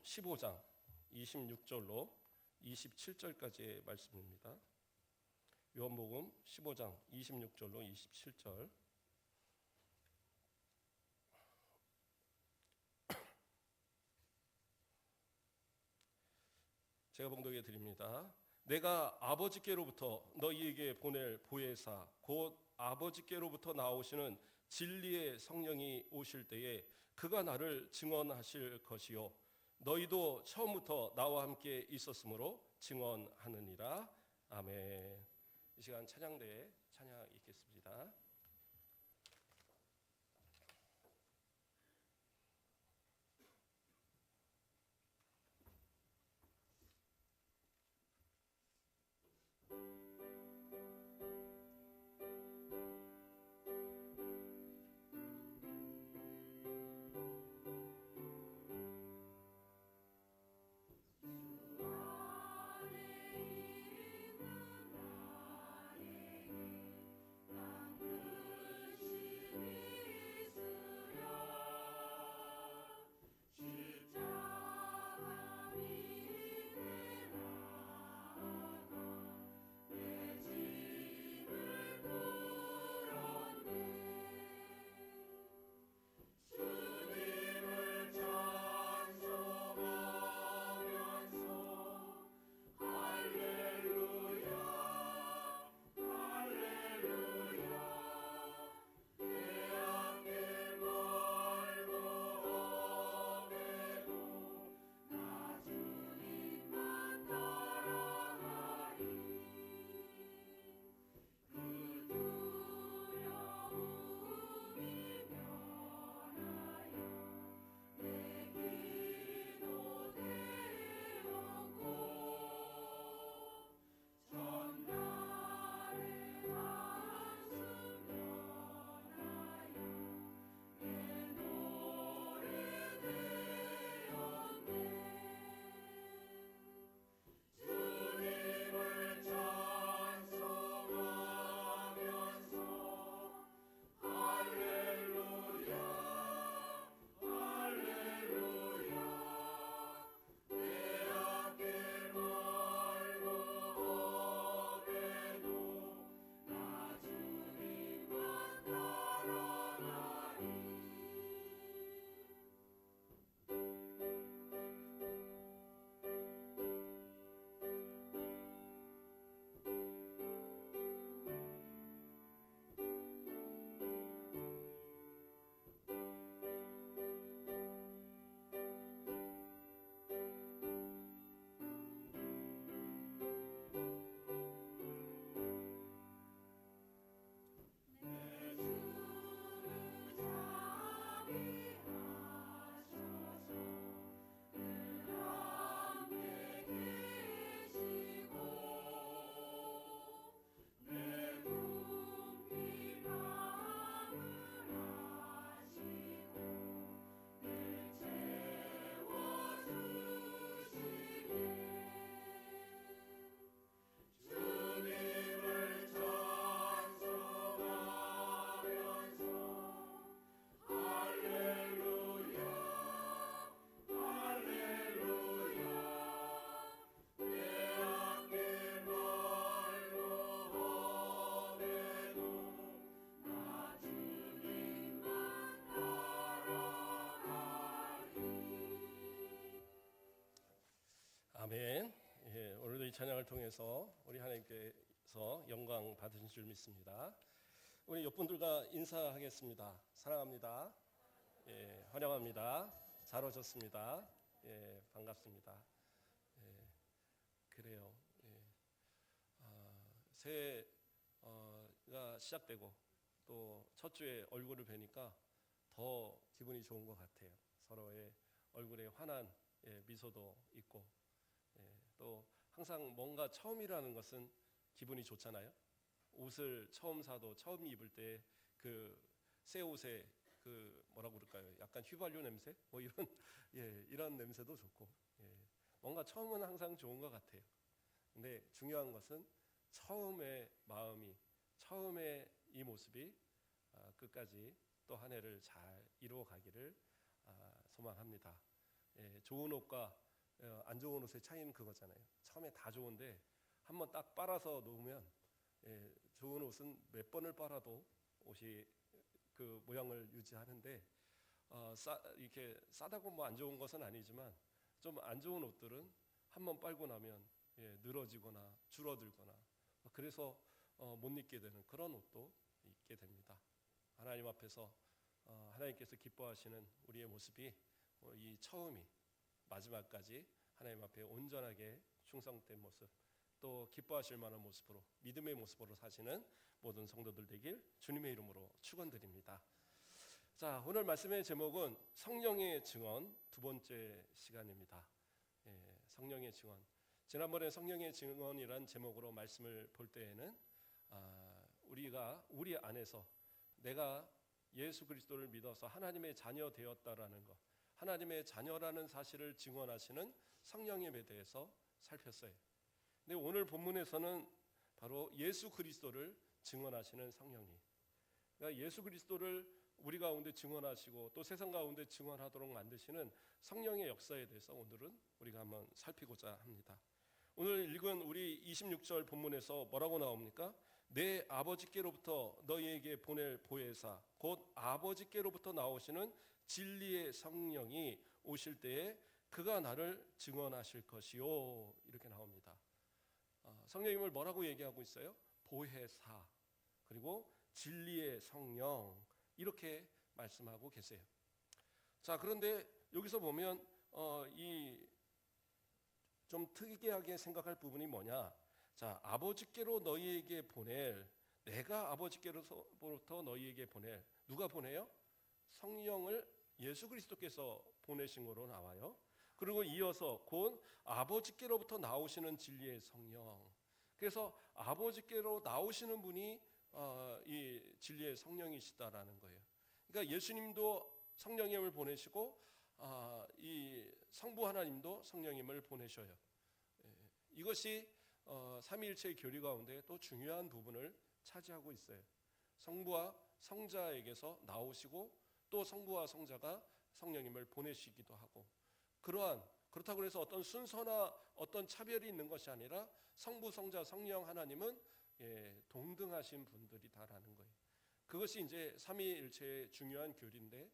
15장 26절로 27절까지의 말씀입니다. 요한복음 15장 26절로 27절. 제가 봉독해 드립니다. 내가 아버지께로부터 너희에게 보낼 보혜사 곧 아버지께로부터 나오시는 진리의 성령이 오실 때에 그가 나를 증언하실 것이요 너희도 처음부터 나와 함께 있었으므로 증언하느니라. 아멘. 이 시간 찬양대에 찬양 있겠습니다. 아멘. 예, 오늘도 이 찬양을 통해서 우리 하나님께서 영광 받으신 줄 믿습니다. 우리 옆분들과 인사하겠습니다. 사랑합니다. 예, 환영합니다. 잘 오셨습니다. 예, 반갑습니다. 예, 그래요. 예, 새해가 시작되고 또 첫 주에 얼굴을 뵈니까 더 기분이 좋은 것 같아요. 서로의 얼굴에 환한 미소도 있고. 또 항상 뭔가 처음이라는 것은 기분이 좋잖아요. 옷을 처음 사도 처음 입을 때 그 새 옷에 그 뭐라고 그럴까요? 약간 휘발유 냄새? 뭐 이런 이런 냄새도 좋고 뭔가 처음은 항상 좋은 것 같아요. 근데 중요한 것은 처음의 마음이 처음의 이 모습이 끝까지 또 한 해를 잘 이루어 가기를 소망합니다. 좋은 옷과 안 좋은 옷의 차이는 그거잖아요. 처음에 다 좋은데 한번 딱 빨아서 놓으면 좋은 옷은 몇 번을 빨아도 옷이 그 모양을 유지하는데 이렇게 싸다고 뭐 안 좋은 것은 아니지만 좀 안 좋은 옷들은 한번 빨고 나면 늘어지거나 줄어들거나 그래서 못 입게 되는 그런 옷도 있게 됩니다. 하나님 앞에서 하나님께서 기뻐하시는 우리의 모습이 이 처음이 마지막까지 하나님 앞에 온전하게 충성된 모습, 또 기뻐하실 만한 모습으로 믿음의 모습으로 사시는 모든 성도들 되길 주님의 이름으로 축원드립니다. 자, 오늘 말씀의 제목은 성령의 증언 두 번째 시간입니다. 성령의 증언. 지난번에 성령의 증언이란 제목으로 말씀을 볼 때에는 우리가 우리 안에서 내가 예수 그리스도를 믿어서 하나님의 자녀 되었다라는 것, 하나님의 자녀라는 사실을 증언하시는 성령님에 대해서 살폈어요. 근데 오늘 본문에서는 바로 예수 그리스도를 증언하시는 성령님. 그러니까 예수 그리스도를 우리 가운데 증언하시고 또 세상 가운데 증언하도록 만드시는 성령의 역사에 대해서 오늘은 우리가 한번 살피고자 합니다. 오늘 읽은 우리 26절 본문에서 뭐라고 나옵니까? 내 아버지께로부터 너희에게 보낼 보혜사 곧 아버지께로부터 나오시는 진리의 성령이 오실 때에 그가 나를 증언하실 것이요, 이렇게 나옵니다. 성령님을 뭐라고 얘기하고 있어요? 보혜사 그리고 진리의 성령, 이렇게 말씀하고 계세요. 자, 그런데 여기서 보면 이 좀 특이하게 생각할 부분이 뭐냐? 자, 아버지께로 너희에게 보낼, 내가 아버지께로부터 너희에게 보낼, 누가 보내요? 성령을 예수 그리스도께서 보내신 거로 나와요. 그리고 이어서 곧 아버지께로부터 나오시는 진리의 성령. 그래서 아버지께로 나오시는 분이 이 진리의 성령이시다라는 거예요. 그러니까 예수님도 성령님을 보내시고 이 성부 하나님도 성령님을 보내셔요. 이것이 삼위일체의 교리 가운데 또 중요한 부분을 차지하고 있어요. 성부와 성자에게서 나오시고 또 성부와 성자가 성령님을 보내시기도 하고, 그렇다고 해서 어떤 순서나 어떤 차별이 있는 것이 아니라 성부, 성자, 성령 하나님은 동등하신 분들이다라는 거예요. 그것이 이제 삼위일체의 중요한 교리인데,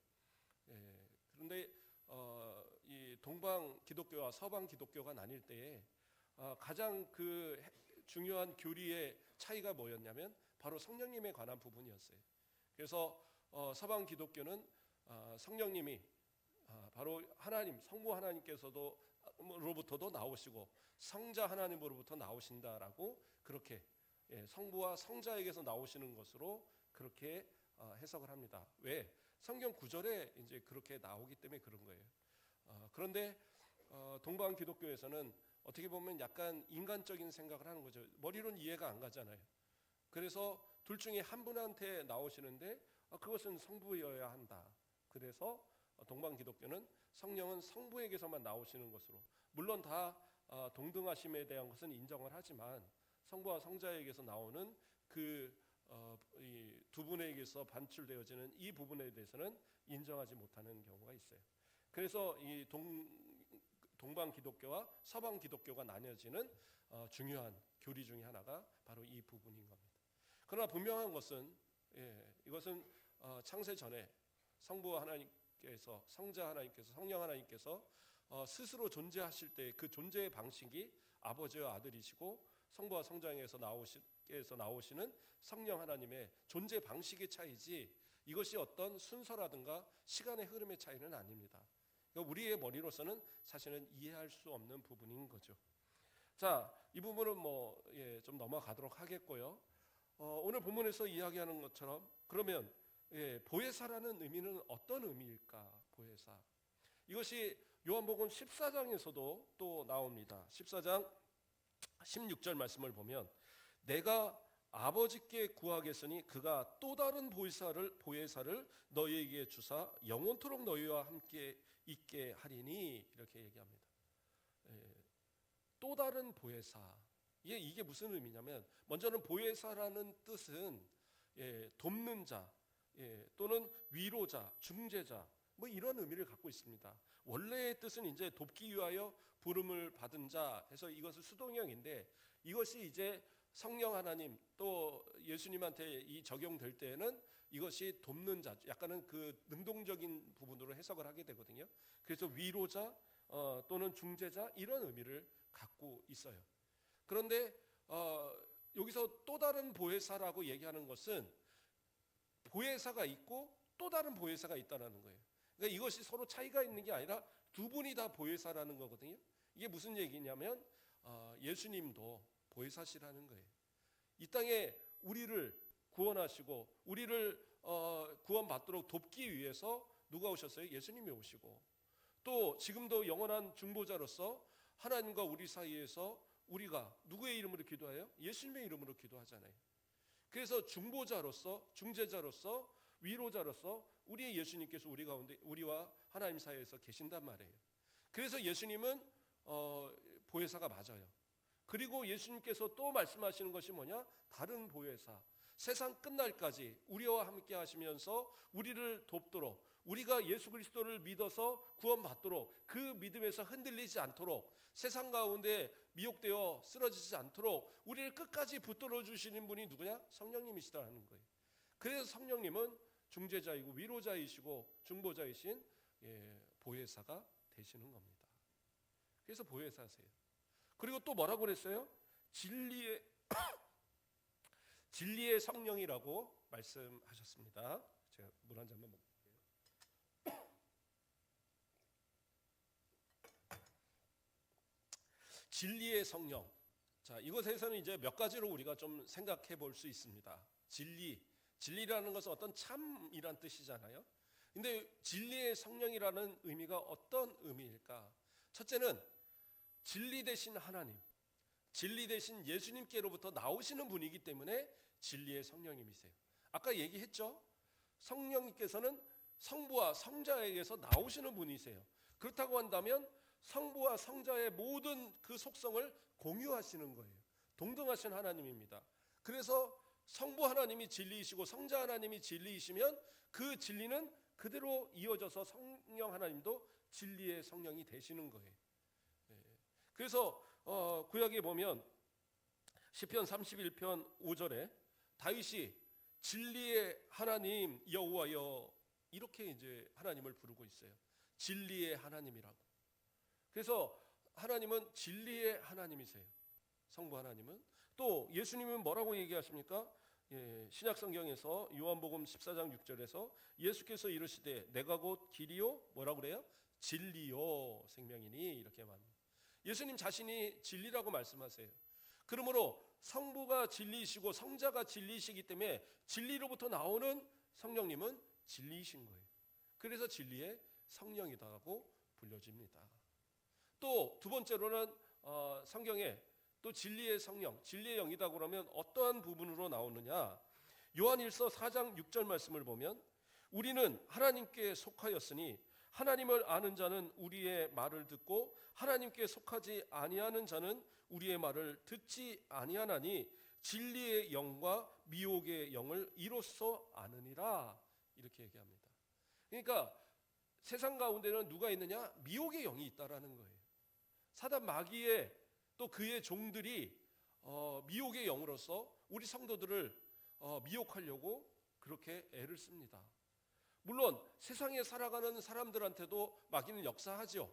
그런데 이 동방 기독교와 서방 기독교가 나뉠 때에 가장 그 중요한 교리의 차이가 뭐였냐면 바로 성령님에 관한 부분이었어요. 그래서 서방 기독교는 성령님이 바로 하나님, 성부 하나님께서로부터도 나오시고 성자 하나님으로부터 나오신다라고 그렇게 성부와 성자에게서 나오시는 것으로 그렇게 해석을 합니다. 왜? 성경 구절에 이제 그렇게 나오기 때문에 그런 거예요. 그런데 동방 기독교에서는 어떻게 보면 약간 인간적인 생각을 하는 거죠. 머리로는 이해가 안 가잖아요. 그래서 둘 중에 한 분한테 나오시는데 그것은 성부여야 한다. 그래서 동방 기독교는 성령은 성부에게서만 나오시는 것으로, 물론 다 동등하심에 대한 것은 인정을 하지만 성부와 성자에게서 나오는 그 이 두 분에게서 반출되어지는 이 부분에 대해서는 인정하지 못하는 경우가 있어요. 그래서 이 동방 기독교와 서방 기독교가 나뉘어지는 중요한 교리 중에 하나가 바로 이 부분인 겁니다. 그러나 분명한 것은 이것은 창세 전에 성부 하나님께서, 성자 하나님께서, 성령 하나님께서 스스로 존재하실 때 그 존재의 방식이 아버지와 아들이시고 성부와 성자에게서 나오시는 성령 하나님의 존재 방식의 차이지, 이것이 어떤 순서라든가 시간의 흐름의 차이는 아닙니다. 그러니까 우리의 머리로서는 사실은 이해할 수 없는 부분인 거죠. 자, 이 부분은 좀 넘어가도록 하겠고요. 오늘 본문에서 이야기하는 것처럼 그러면 보혜사라는 의미는 어떤 의미일까? 보혜사. 이것이 요한복음 14장에서도 또 나옵니다. 14장 16절 말씀을 보면 내가 아버지께 구하겠으니 그가 또 다른 보혜사를 너희에게 주사 영원토록 너희와 함께 있게 하리니, 이렇게 얘기합니다. 또 다른 보혜사. 이게 무슨 의미냐면, 먼저는 보혜사라는 뜻은 돕는 자, 또는 위로자, 중재자, 이런 의미를 갖고 있습니다. 원래의 뜻은 이제 돕기 위하여 부름을 받은 자 해서 이것은 수동형인데, 이것이 이제 성령 하나님 또 예수님한테 이 적용될 때에는 이것이 돕는 자, 약간은 그 능동적인 부분으로 해석을 하게 되거든요. 그래서 위로자 또는 중재자 이런 의미를 갖고 있어요. 그런데 여기서 또 다른 보혜사라고 얘기하는 것은 보혜사가 있고 또 다른 보혜사가 있다는 거예요. 그러니까 이것이 서로 차이가 있는 게 아니라 두 분이 다 보혜사라는 거거든요. 이게 무슨 얘기냐면 예수님도 보혜사시라는 거예요. 이 땅에 우리를 구원하시고 우리를 구원받도록 돕기 위해서 누가 오셨어요? 예수님이 오시고, 또 지금도 영원한 중보자로서 하나님과 우리 사이에서 우리가 누구의 이름으로 기도해요? 예수님의 이름으로 기도하잖아요. 그래서 중보자로서, 중재자로서, 위로자로서 우리의 예수님께서 우리 가운데, 우리와 하나님 사이에서 계신단 말이에요. 그래서 예수님은 보혜사가 맞아요. 그리고 예수님께서 또 말씀하시는 것이 뭐냐? 다른 보혜사, 세상 끝날까지 우리와 함께 하시면서 우리를 돕도록, 우리가 예수 그리스도를 믿어서 구원받도록, 그 믿음에서 흔들리지 않도록, 세상 가운데 미혹되어 쓰러지지 않도록 우리를 끝까지 붙들어 주시는 분이 누구냐? 성령님이시다는 거예요. 그래서 성령님은 중재자이고 위로자이시고 중보자이신 보혜사가 되시는 겁니다. 그래서 보혜사세요. 그리고 또 뭐라고 그랬어요? 진리의 성령이라고 말씀하셨습니다. 제가 물 한 잔만 먹을게요. 진리의 성령. 자, 이것에서는 이제 몇 가지로 우리가 좀 생각해 볼 수 있습니다. 진리라는 것은 어떤 참이란 뜻이잖아요. 근데 진리의 성령이라는 의미가 어떤 의미일까? 첫째는 진리 되신 하나님, 진리 되신 예수님께로부터 나오시는 분이기 때문에 진리의 성령님이세요. 아까 얘기했죠? 성령님께서는 성부와 성자에게서 나오시는 분이세요. 그렇다고 한다면 성부와 성자의 모든 그 속성을 공유하시는 거예요. 동등하신 하나님입니다. 그래서 성부 하나님이 진리이시고 성자 하나님이 진리이시면 그 진리는 그대로 이어져서 성령 하나님도 진리의 성령이 되시는 거예요. 그래서 구약에 보면 시편 31편 5절에 다윗이 진리의 하나님 여호와여 이렇게 이제 하나님을 부르고 있어요. 진리의 하나님이라고. 그래서 하나님은 진리의 하나님이세요. 성부 하나님은. 또 예수님은 뭐라고 얘기하십니까? 신약 성경에서 요한복음 14장 6절에서 예수께서 이르시되 내가 곧 길이요 뭐라고 그래요? 진리요 생명이니 이렇게 말합니다. 예수님 자신이 진리라고 말씀하세요. 그러므로 성부가 진리이시고 성자가 진리이시기 때문에 진리로부터 나오는 성령님은 진리이신 거예요. 그래서 진리의 성령이라고 불려집니다. 또 두 번째로는 성경에 또 진리의 성령, 진리의 영이다 그러면 어떠한 부분으로 나오느냐? 요한일서 4장 6절 말씀을 보면 우리는 하나님께 속하였으니 하나님을 아는 자는 우리의 말을 듣고 하나님께 속하지 아니하는 자는 우리의 말을 듣지 아니하나니 진리의 영과 미혹의 영을 이로써 아느니라 이렇게 얘기합니다. 그러니까 세상 가운데는 누가 있느냐? 미혹의 영이 있다라는 거예요. 사단 마귀의 또 그의 종들이 미혹의 영으로서 우리 성도들을 미혹하려고 그렇게 애를 씁니다. 물론 세상에 살아가는 사람들한테도 마귀는 역사하죠.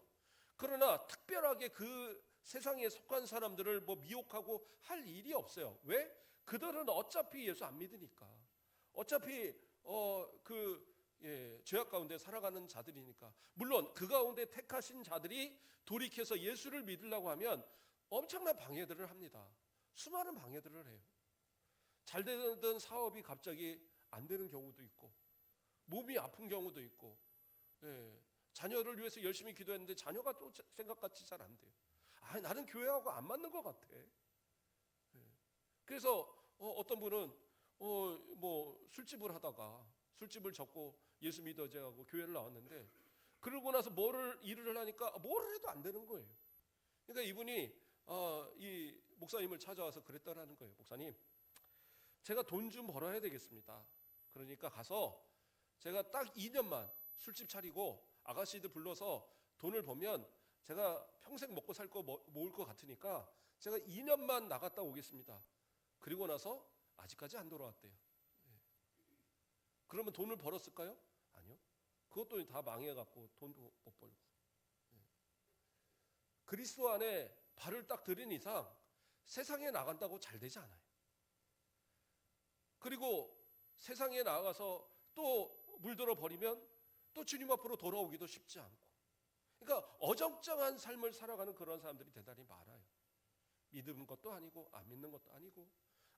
그러나 특별하게 그 세상에 속한 사람들을 미혹하고 할 일이 없어요. 왜? 그들은 어차피 예수 안 믿으니까. 어차피 죄악 가운데 살아가는 자들이니까. 물론 그 가운데 택하신 자들이 돌이켜서 예수를 믿으려고 하면 엄청난 방해들을 합니다. 수많은 방해들을 해요. 잘 되던 사업이 갑자기 안 되는 경우도 있고 몸이 아픈 경우도 있고 자녀를 위해서 열심히 기도했는데 자녀가 또 생각같이 잘 안 돼요. 나는 교회하고 안 맞는 것 같아. 그래서 어떤 분은 술집을 하다가 술집을 접고 예수 믿어져가고 교회를 나왔는데 그러고 나서 일을 하니까 뭐를 해도 안 되는 거예요. 그러니까 이분이 이 목사님을 찾아와서 그랬다라는 거예요. 목사님, 제가 돈 좀 벌어야 되겠습니다. 그러니까 가서 제가 딱 2년만 술집 차리고 아가씨들 불러서 돈을 벌면 제가 평생 먹고 살 거 모을 것 같으니까 제가 2년만 나갔다 오겠습니다. 그리고 나서 아직까지 안 돌아왔대요. 그러면 돈을 벌었을까요? 아니요. 그것도 다 망해갖고 돈도 못 벌고. 그리스도 안에 발을 딱 들인 이상 세상에 나간다고 잘 되지 않아요. 그리고 세상에 나가서 또 물들어 버리면 또 주님 앞으로 돌아오기도 쉽지 않고. 그러니까 어정쩡한 삶을 살아가는 그런 사람들이 대단히 많아요. 믿는 것도 아니고 안 믿는 것도 아니고,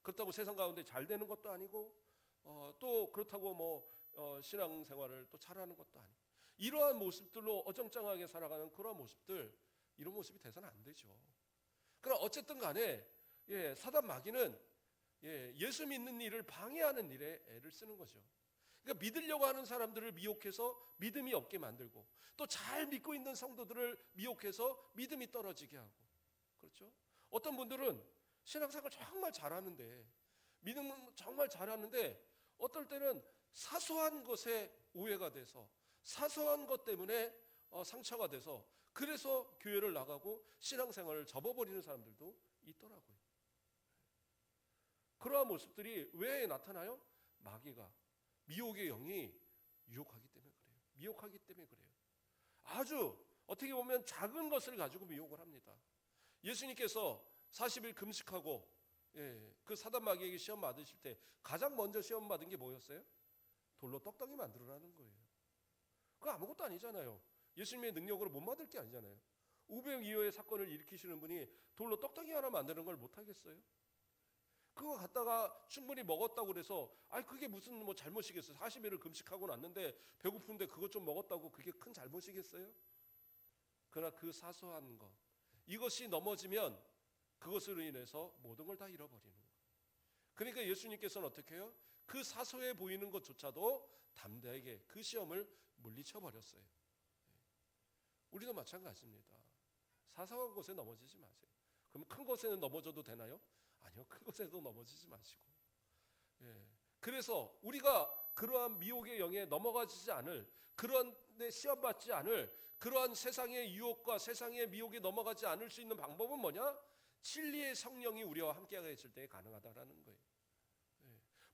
그렇다고 세상 가운데 잘 되는 것도 아니고, 또 그렇다고 신앙생활을 또 잘하는 것도 아니고, 이러한 모습들로 어정쩡하게 살아가는 그런 모습들, 이런 모습이 돼서는 안 되죠. 그러나 어쨌든 간에 사단 마귀는 예수 믿는 일을 방해하는 일에 애를 쓰는 거죠. 그러니까 믿으려고 하는 사람들을 미혹해서 믿음이 없게 만들고, 또 잘 믿고 있는 성도들을 미혹해서 믿음이 떨어지게 하고. 그렇죠? 어떤 분들은 신앙생활 정말 잘하는데, 믿음은 정말 잘하는데, 어떨 때는 사소한 것에 오해가 돼서, 사소한 것 때문에 상처가 돼서, 그래서 교회를 나가고 신앙생활을 접어버리는 사람들도 있더라고요. 그러한 모습들이 왜 나타나요? 마귀가, 미혹의 영이 유혹하기 때문에 그래요. 미혹하기 때문에 그래요. 아주 어떻게 보면 작은 것을 가지고 미혹을 합니다. 예수님께서 40일 금식하고 그 사단 마귀에게 시험 받으실 때 가장 먼저 시험 받은 게 뭐였어요? 돌로 떡덩이 만들어라는 거예요. 그거 아무것도 아니잖아요. 예수님의 능력으로 못 만들 게 아니잖아요. 우병 이후의 사건을 일으키시는 분이 돌로 떡덩이 하나 만드는 걸 못하겠어요? 그거 갖다가 충분히 먹었다고 그래서 그게 무슨 잘못이겠어요? 40일을 금식하고 났는데 배고픈데 그것 좀 먹었다고 그게 큰 잘못이겠어요? 그러나 그 사소한 것, 이것이 넘어지면 그것으로 인해서 모든 걸 다 잃어버리는 거예요. 그러니까 예수님께서는 어떻게 해요? 그 사소해 보이는 것조차도 담대하게 그 시험을 물리쳐 버렸어요. 우리도 마찬가지입니다. 사소한 것에 넘어지지 마세요. 그럼 큰 것에는 넘어져도 되나요? 아니요. 큰 것에도 넘어지지 마시고. 그래서 우리가 그러한 미혹의 영에 넘어가지 않을, 그런 데 시험받지 않을, 그러한 세상의 유혹과 세상의 미혹에 넘어가지 않을 수 있는 방법은 뭐냐? 진리의 성령이 우리와 함께 계실 때 가능하다라는 거예요.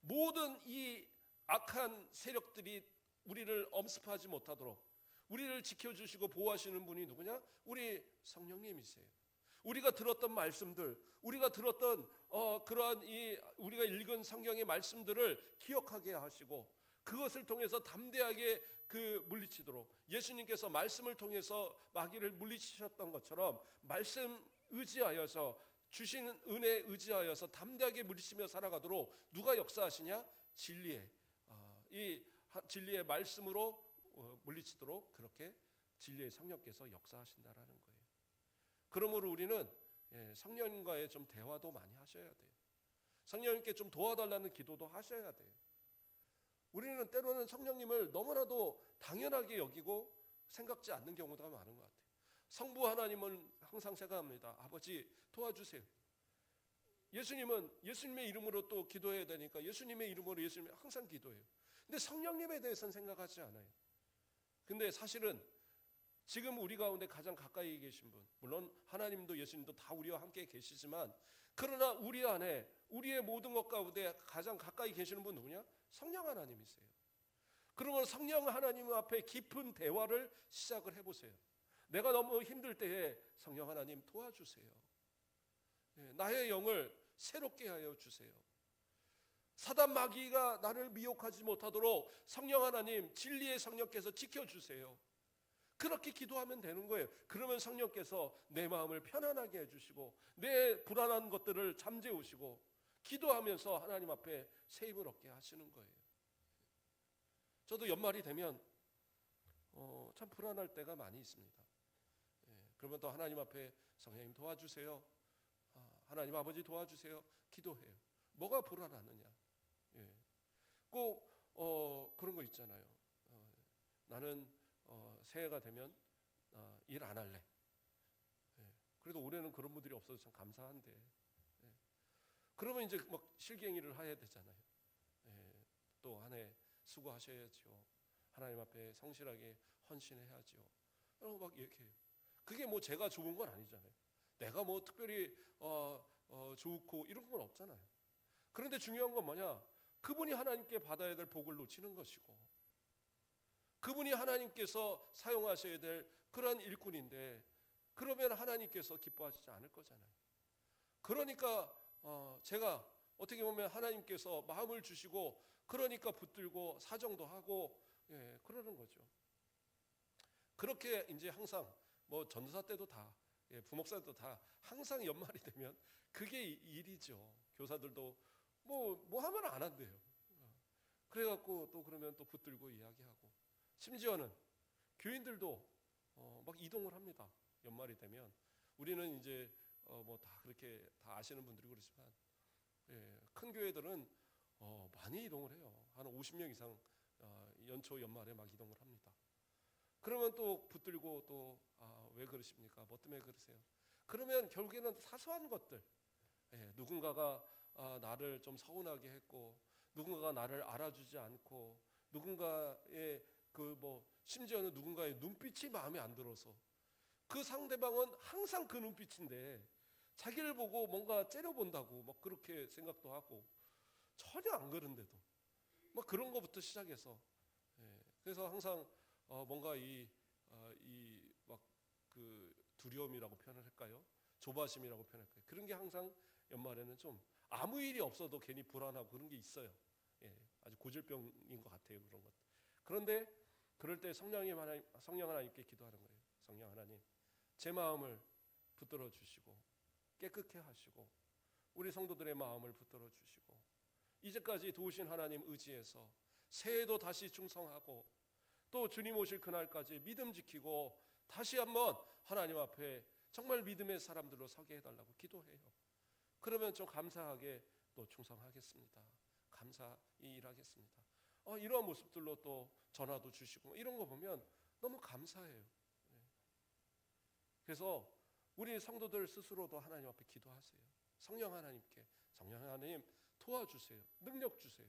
모든 이 악한 세력들이 우리를 엄습하지 못하도록 우리를 지켜주시고 보호하시는 분이 누구냐? 우리 성령님이세요. 우리가 들었던 말씀들, 우리가 들었던 그러한 우리가 읽은 성경의 말씀들을 기억하게 하시고, 그것을 통해서 담대하게 물리치도록, 예수님께서 말씀을 통해서 마귀를 물리치셨던 것처럼 말씀 의지하여서, 주신 은혜 의지하여서 담대하게 물리치며 살아가도록 누가 역사하시냐? 진리의 진리의 말씀으로 물리치도록 그렇게 진리의 성령께서 역사하신다라는 거예요. 그러므로 우리는 성령님과의 좀 대화도 많이 하셔야 돼요. 성령님께 좀 도와달라는 기도도 하셔야 돼요. 우리는 때로는 성령님을 너무나도 당연하게 여기고 생각지 않는 경우가 많은 것 같아요. 성부 하나님은 항상 생각합니다. 아버지 도와주세요. 예수님은 예수님의 이름으로 또 기도해야 되니까 예수님의 이름으로 예수님 항상 기도해요. 근데 성령님에 대해서는 생각하지 않아요. 근데 사실은 지금 우리 가운데 가장 가까이 계신 분, 물론 하나님도 예수님도 다 우리와 함께 계시지만, 그러나 우리 안에 우리의 모든 것 가운데 가장 가까이 계시는 분 누구냐? 성령 하나님이세요. 그러면 성령 하나님 앞에 깊은 대화를 시작을 해보세요. 내가 너무 힘들 때에 성령 하나님 도와주세요. 나의 영을 새롭게 하여 주세요. 사단 마귀가 나를 미혹하지 못하도록 성령 하나님, 진리의 성령께서 지켜주세요. 그렇게 기도하면 되는 거예요. 그러면 성령께서 내 마음을 편안하게 해주시고 내 불안한 것들을 잠재우시고 기도하면서 하나님 앞에 새 힘을 얻게 하시는 거예요. 저도 연말이 되면 참 불안할 때가 많이 있습니다. 그러면 또 하나님 앞에 성령님 도와주세요, 하나님 아버지 도와주세요 기도해요. 뭐가 불안하느냐? 꼭 그런 거 있잖아요. 나는 새해가 되면 일 안 할래. 그래도 올해는 그런 분들이 없어서 참 감사한데, 그러면 이제 막 실갱이를 해야 되잖아요. 또 한 해 수고하셔야죠. 하나님 앞에 성실하게 헌신해야죠. 막 얘기해요. 그게 뭐 제가 좋은 건 아니잖아요. 내가 뭐 특별히 좋고 이런 건 없잖아요. 그런데 중요한 건 뭐냐? 그분이 하나님께 받아야 될 복을 놓치는 것이고, 그분이 하나님께서 사용하셔야 될 그런 일꾼인데, 그러면 하나님께서 기뻐하시지 않을 거잖아요. 그러니까 제가 어떻게 보면 하나님께서 마음을 주시고, 그러니까 붙들고 사정도 하고, 그러는 거죠. 그렇게 이제 항상 뭐 전도사 때도 다, 부목사 때도 다 항상 연말이 되면 그게 일이죠. 교사들도 뭐 하면 안 한대요. 그래갖고 또 그러면 또 붙들고 이야기하고, 심지어는 교인들도 막 이동을 합니다. 연말이 되면 우리는 이제 뭐 다 그렇게 다 아시는 분들이 그렇지만, 큰 교회들은 많이 이동을 해요. 한 50명 이상 연초 연말에 막 이동을 합니다. 그러면 또 붙들고 또 왜 그러십니까? 뭐 때문에 그러세요? 그러면 결국에는 사소한 것들, 누군가가 나를 좀 서운하게 했고, 누군가가 나를 알아주지 않고, 누군가의 그 뭐 심지어는 누군가의 눈빛이 마음에 안 들어서, 그 상대방은 항상 그 눈빛인데 자기를 보고 뭔가 째려본다고 막 그렇게 생각도 하고, 전혀 안 그런데도 막 그런 거부터 시작해서, 그래서 항상 뭔가 이 막 그 두려움이라고 표현을 할까요? 조바심이라고 표현할까요? 그런 게 항상 연말에는 좀 아무 일이 없어도 괜히 불안하고 그런 게 있어요. 아주 고질병인 것 같아요, 그런 것. 그런데 그럴 때 성령 하나님께 기도하는 거예요. 성령 하나님, 제 마음을 붙들어 주시고 깨끗게 하시고, 우리 성도들의 마음을 붙들어 주시고, 이제까지 도우신 하나님 의지해서 새해도 다시 충성하고, 또 주님 오실 그날까지 믿음 지키고 다시 한번 하나님 앞에 정말 믿음의 사람들로 서게 해달라고 기도해요. 그러면 좀 감사하게 또 충성하겠습니다. 감사히 일하겠습니다. 이러한 모습들로 또 전화도 주시고 이런 거 보면 너무 감사해요. 그래서 우리 성도들 스스로도 하나님 앞에 기도하세요. 성령 하나님께, 성령 하나님 도와주세요. 능력 주세요.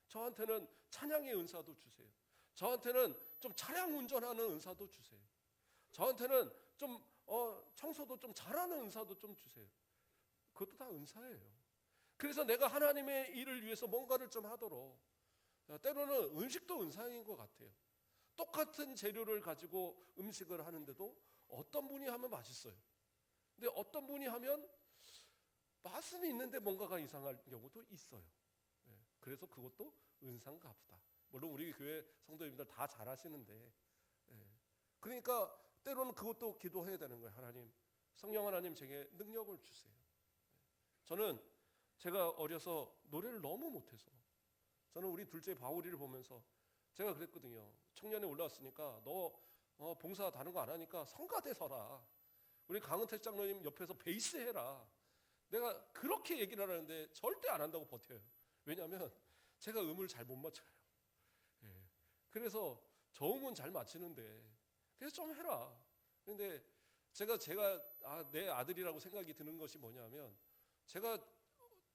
저한테는 찬양의 은사도 주세요. 저한테는 좀 차량 운전하는 은사도 주세요. 저한테는 좀 청소도 좀 잘하는 은사도 좀 주세요. 그것도 다 은사예요. 그래서 내가 하나님의 일을 위해서 뭔가를 좀 하도록, 때로는 음식도 은사인 것 같아요. 똑같은 재료를 가지고 음식을 하는데도 어떤 분이 하면 맛있어요. 근데 어떤 분이 하면 맛은 있는데 뭔가가 이상할 경우도 있어요. 그래서 그것도 은사인가 보다. 물론 우리 교회 성도님들 다 잘하시는데, 그러니까 때로는 그것도 기도해야 되는 거예요. 하나님, 성령 하나님 제게 능력을 주세요. 저는 제가 어려서 노래를 너무 못해서, 저는 우리 둘째 바울이를 보면서 제가 그랬거든요. 청년에 올라왔으니까 너 봉사 다른 거 안 하니까 성가대 서라. 우리 강은택 장로님 옆에서 베이스 해라. 내가 그렇게 얘기를 하는데 절대 안 한다고 버텨요. 왜냐하면 제가 음을 잘 못 맞춰요. 그래서 저음은 잘 맞추는데, 그래서 좀 해라. 근데 제가 내 아들이라고 생각이 드는 것이 뭐냐면, 제가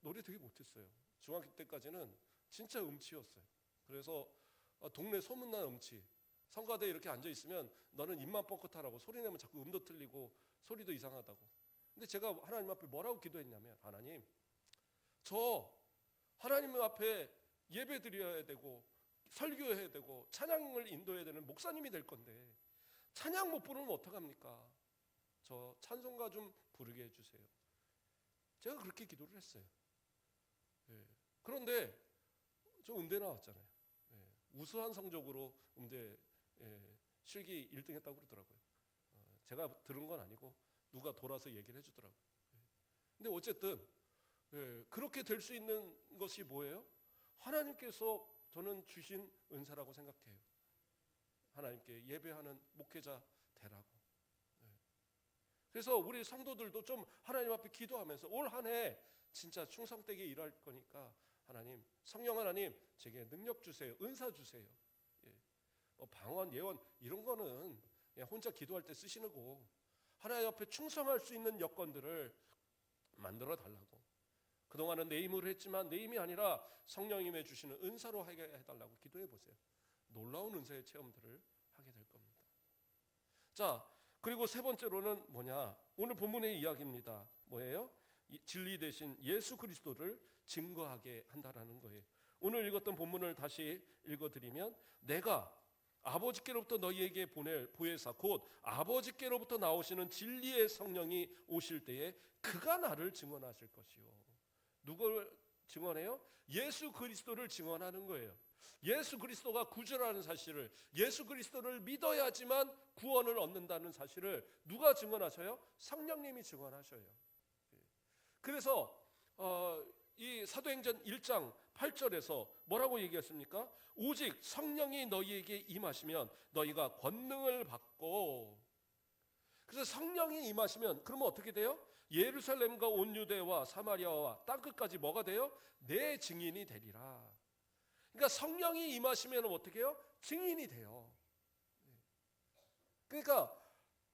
노래 되게 못했어요. 중학교 때까지는 진짜 음치였어요. 그래서 동네 소문난 음치, 성가대에 이렇게 앉아 있으면 너는 입만 뻥끗하라고, 소리 내면 자꾸 음도 틀리고 소리도 이상하다고. 근데 제가 하나님 앞에 뭐라고 기도했냐면, 하나님, 저 하나님 앞에 예배 드려야 되고 설교해야 되고 찬양을 인도해야 되는 목사님이 될 건데 찬양 못 부르면 어떡합니까? 저 찬송가 좀 부르게 해주세요. 제가 그렇게 기도를 했어요. 그런데 저 음대 나왔잖아요. 우수한 성적으로 음대 실기 1등 했다고 그러더라고요. 제가 들은 건 아니고 누가 돌아서 얘기를 해주더라고요. 근데 어쨌든 그렇게 될 수 있는 것이 뭐예요? 하나님께서 저는 주신 은사라고 생각해요. 하나님께 예배하는 목회자 되라고. 그래서 우리 성도들도 좀 하나님 앞에 기도하면서 올 한 해 진짜 충성되게 일할 거니까, 하나님, 성령 하나님 제게 능력 주세요. 은사 주세요. 방언, 예언 이런 거는 그냥 혼자 기도할 때 쓰시는 거고, 하나님 앞에 충성할 수 있는 여건들을 만들어 달라고. 그동안은 내 힘으로 했지만 내 힘이 아니라 성령님의 주시는 은사로 하게 해달라고 기도해 보세요. 놀라운 은사의 체험들을 하게 될 겁니다. 자, 그리고 세 번째로는 뭐냐? 오늘 본문의 이야기입니다. 뭐예요? 진리 대신 예수 그리스도를 증거하게 한다라는 거예요. 오늘 읽었던 본문을 다시 읽어드리면, 내가 아버지께로부터 너희에게 보낼 보혜사 곧 아버지께로부터 나오시는 진리의 성령이 오실 때에 그가 나를 증언하실 것이요. 누굴 증언해요? 예수 그리스도를 증언하는 거예요. 예수 그리스도가 구주라는 사실을, 예수 그리스도를 믿어야지만 구원을 얻는다는 사실을 누가 증언하셔요? 성령님이 증언하셔요. 그래서 이 사도행전 1장 8절에서 뭐라고 얘기했습니까? 오직 성령이 너희에게 임하시면 너희가 권능을 받고. 그래서 성령이 임하시면 그러면 어떻게 돼요? 예루살렘과 온 유대와 사마리아와 땅끝까지 뭐가 돼요? 내 증인이 되리라. 그러니까 성령이 임하시면 어떻게 해요? 증인이 돼요. 그러니까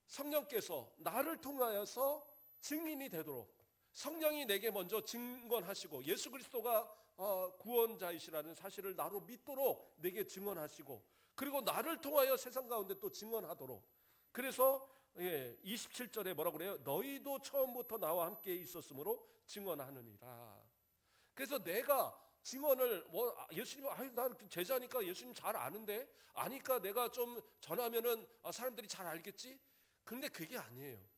성령께서 나를 통하여서 증인이 되도록 성령이 내게 먼저 증언하시고, 예수 그리스도가 구원자이시라는 사실을 나로 믿도록 내게 증언하시고, 그리고 나를 통하여 세상 가운데 또 증언하도록. 그래서 27절에 뭐라고 그래요? 너희도 처음부터 나와 함께 있었으므로 증언하느니라. 그래서 내가 증언을 예수님, 난 제자니까 예수님 잘 아는데, 아니까 내가 좀 전하면은 사람들이 잘 알겠지? 근데 그게 아니에요.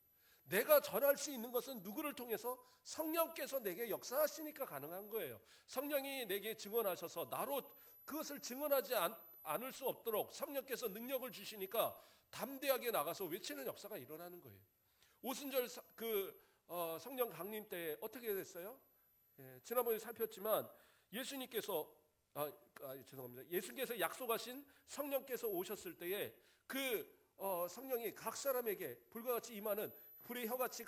내가 전할 수 있는 것은 누구를 통해서? 성령께서 내게 역사하시니까 가능한 거예요. 성령이 내게 증언하셔서 나로 그것을 증언하지 않을 수 없도록 성령께서 능력을 주시니까 담대하게 나가서 외치는 역사가 일어나는 거예요. 오순절 성령 강림 때 어떻게 됐어요? 지난번에 살폈지만 예수님께서 죄송합니다. 예수님께서 약속하신 성령께서 오셨을 때에 성령이 각 사람에게 불과 같이 임하는, 불의 혀같이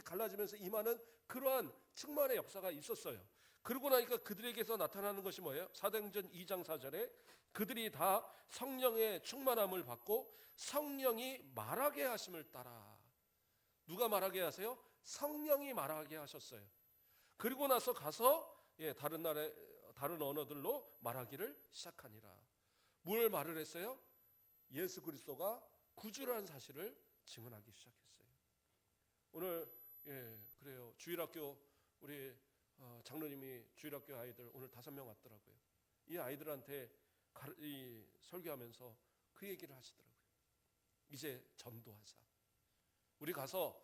갈라지면서 임하는 그러한 충만의 역사가 있었어요. 그러고 나니까 그들에게서 나타나는 것이 뭐예요? 사도행전 2장 4절에 그들이 다 성령의 충만함을 받고 성령이 말하게 하심을 따라. 누가 말하게 하세요? 성령이 말하게 하셨어요. 그리고 나서 가서 다른 언어들로 말하기를 시작하니라. 뭘 말을 했어요? 예수 그리스도가 구주라는 사실을 증언하기 시작했어요. 오늘 그래요. 주일학교 우리 장로님이 주일학교 아이들 오늘 5명 왔더라고요. 이 아이들한테 설교하면서 그 얘기를 하시더라고요. 이제 전도하자. 우리 가서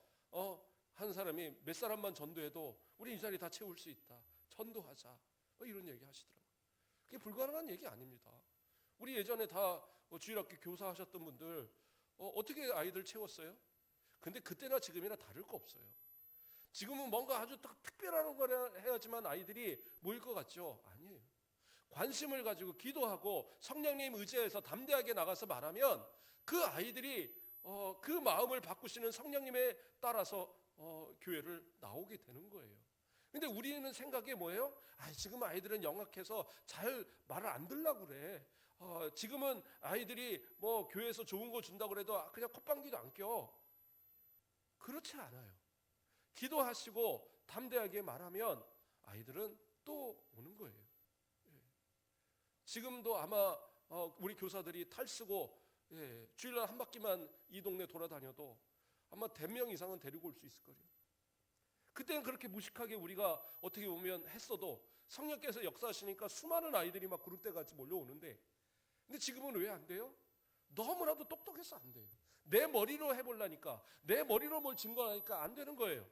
한 사람이 몇 사람만 전도해도 우리 이 자리 다 채울 수 있다. 전도하자. 이런 얘기 하시더라고요. 그게 불가능한 얘기 아닙니다. 우리 예전에 다 주일학교 교사 하셨던 분들 어떻게 아이들 채웠어요? 근데 그때나 지금이나 다를 거 없어요. 지금은 뭔가 아주 특별한 걸 해야지만 아이들이 모일 것 같죠? 아니에요. 관심을 가지고 기도하고 성령님 의지해서 담대하게 나가서 말하면 그 아이들이 그 마음을 바꾸시는 성령님에 따라서 교회를 나오게 되는 거예요. 근데 우리는 생각이 뭐예요? 지금 아이들은 영악해서 잘 말을 안 들으려고 그래. 지금은 아이들이 뭐 교회에서 좋은 거 준다고 해도 그냥 콧방귀도 안 껴. 그렇지 않아요. 기도하시고 담대하게 말하면 아이들은 또 오는 거예요. 지금도 아마 우리 교사들이 탈쓰고 주일날 한 바퀴만 이 동네 돌아다녀도 아마 100명 이상은 데리고 올 수 있을 거예요. 그때는 그렇게 무식하게 우리가 어떻게 보면 했어도 성령께서 역사하시니까 수많은 아이들이 막 구름대같이 몰려오는데, 근데 지금은 왜 안 돼요? 너무나도 똑똑해서 안 돼요. 내 머리로 해보려니까, 내 머리로 뭘 증거하니까 안 되는 거예요.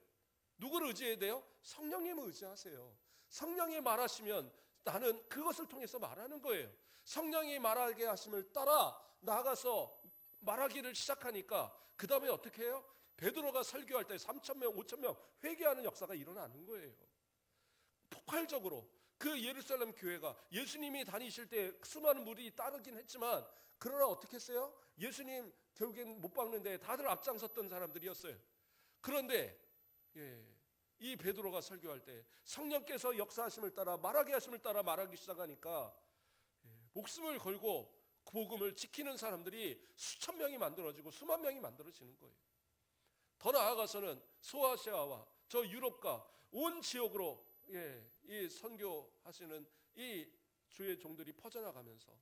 누구를 의지해야 돼요? 성령님을 의지하세요. 성령이 말하시면 나는 그것을 통해서 말하는 거예요. 성령이 말하게 하심을 따라 나아가서 말하기를 시작하니까 그 다음에 어떻게 해요? 베드로가 설교할 때 3,000명, 5,000명 회개하는 역사가 일어나는 거예요. 폭발적으로 그 예루살렘 교회가 예수님이 다니실 때 수많은 무리이 따르긴 했지만, 그러나 어떻게 했어요? 예수님 결국엔 못 박는데 다들 앞장섰던 사람들이었어요. 그런데 이 베드로가 설교할 때 성령께서 역사하심을 따라 말하게 하심을 따라 말하기 시작하니까 목숨을 걸고 복음을 지키는 사람들이 수천 명이 만들어지고 수만 명이 만들어지는 거예요. 더 나아가서는 소아시아와 저 유럽과 온 지역으로 이 선교하시는 이 주의 종들이 퍼져나가면서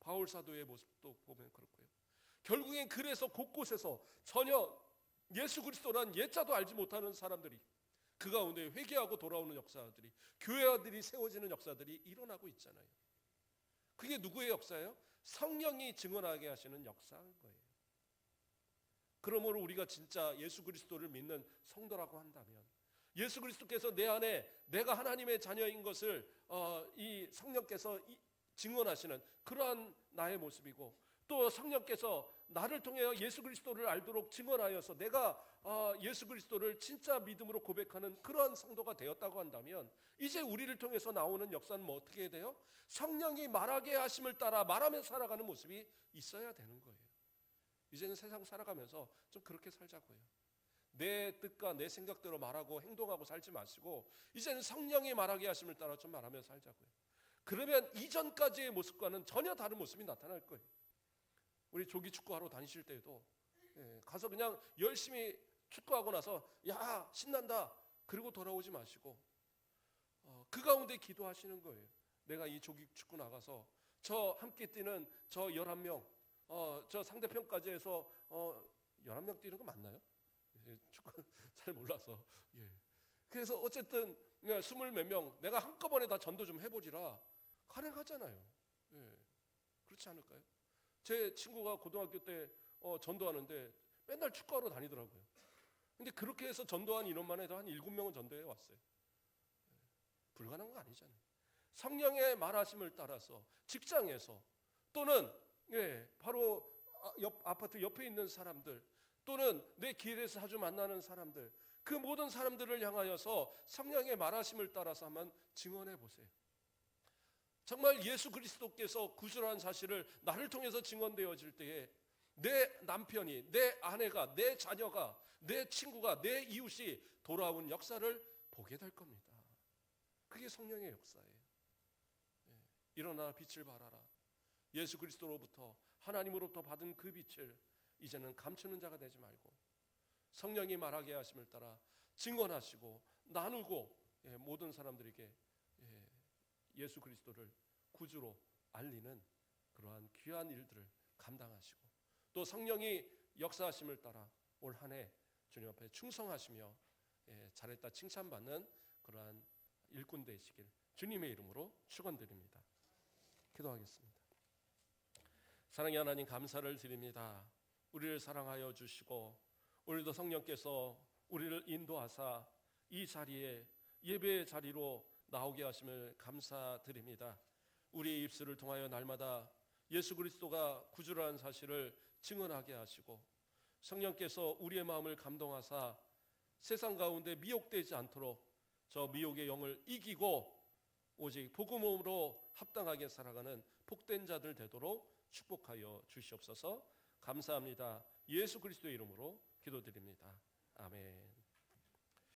바울 사도의 모습도 보면 그렇고요. 결국엔 그래서 곳곳에서 전혀 예수 그리스도란 예자도 알지 못하는 사람들이 그 가운데 회개하고 돌아오는 역사들이, 교회들이 세워지는 역사들이 일어나고 있잖아요. 그게 누구의 역사예요? 성령이 증언하게 하시는 역사인 거예요. 그러므로 우리가 진짜 예수 그리스도를 믿는 성도라고 한다면, 예수 그리스도께서 내 안에 내가 하나님의 자녀인 것을 이 성령께서 증언하시는 그러한 나의 모습이고, 또 성령께서 나를 통해 예수 그리스도를 알도록 증언하여서 내가 예수 그리스도를 진짜 믿음으로 고백하는 그러한 성도가 되었다고 한다면, 이제 우리를 통해서 나오는 역사는 뭐 어떻게 돼요? 성령이 말하게 하심을 따라 말하며 살아가는 모습이 있어야 되는 거예요. 이제는 세상 살아가면서 좀 그렇게 살자고요. 내 뜻과 내 생각대로 말하고 행동하고 살지 마시고, 이제는 성령이 말하게 하심을 따라 좀 말하며 살자고요. 그러면 이전까지의 모습과는 전혀 다른 모습이 나타날 거예요. 우리 조기 축구하러 다니실 때에도 가서 그냥 열심히 축구하고 나서 야 신난다 그리고 돌아오지 마시고 그 가운데 기도하시는 거예요. 내가 이 조기 축구 나가서 저 함께 뛰는 저 11명 저 상대편까지 해서 11명 뛰는 거 맞나요? 축구 잘 몰라서 그래서 어쨌든 20몇 명 내가 한꺼번에 다 전도 좀 해보지라 가능하잖아요. 그렇지 않을까요? 제 친구가 고등학교 때 전도하는데 맨날 축구하러 다니더라고요. 근데 그렇게 해서 전도한 인원만 해도 한 7명은 전도해 왔어요. 불가능한 거 아니잖아요. 성령의 말하심을 따라서 직장에서 또는 바로 아파트 옆에 있는 사람들 또는 내 길에서 자주 만나는 사람들, 그 모든 사람들을 향하여서 성령의 말하심을 따라서 한번 증언해 보세요. 정말 예수 그리스도께서 구주라는 사실을 나를 통해서 증언되어질 때에 내 남편이, 내 아내가, 내 자녀가, 내 친구가, 내 이웃이 돌아온 역사를 보게 될 겁니다. 그게 성령의 역사예요. 일어나 빛을 발하라. 예수 그리스도로부터 하나님으로부터 받은 그 빛을 이제는 감추는 자가 되지 말고 성령이 말하게 하심을 따라 증언하시고 나누고 모든 사람들에게 예수 그리스도를 구주로 알리는 그러한 귀한 일들을 감당하시고, 또 성령이 역사하심을 따라 올 한 해 주님 앞에 충성하시며 잘했다 칭찬받는 그러한 일꾼 되시길 주님의 이름으로 축원드립니다. 기도하겠습니다. 사랑의 하나님, 감사를 드립니다. 우리를 사랑하여 주시고 오늘도 성령께서 우리를 인도하사 이 자리에 예배의 자리로 나오게 하심을 감사드립니다. 우리의 입술을 통하여 날마다 예수 그리스도가 구주라는 사실을 증언하게 하시고, 성령께서 우리의 마음을 감동하사 세상 가운데 미혹되지 않도록 저 미혹의 영을 이기고 오직 복음으로 합당하게 살아가는 복된 자들 되도록 축복하여 주시옵소서. 감사합니다. 예수 그리스도의 이름으로 기도드립니다. 아멘.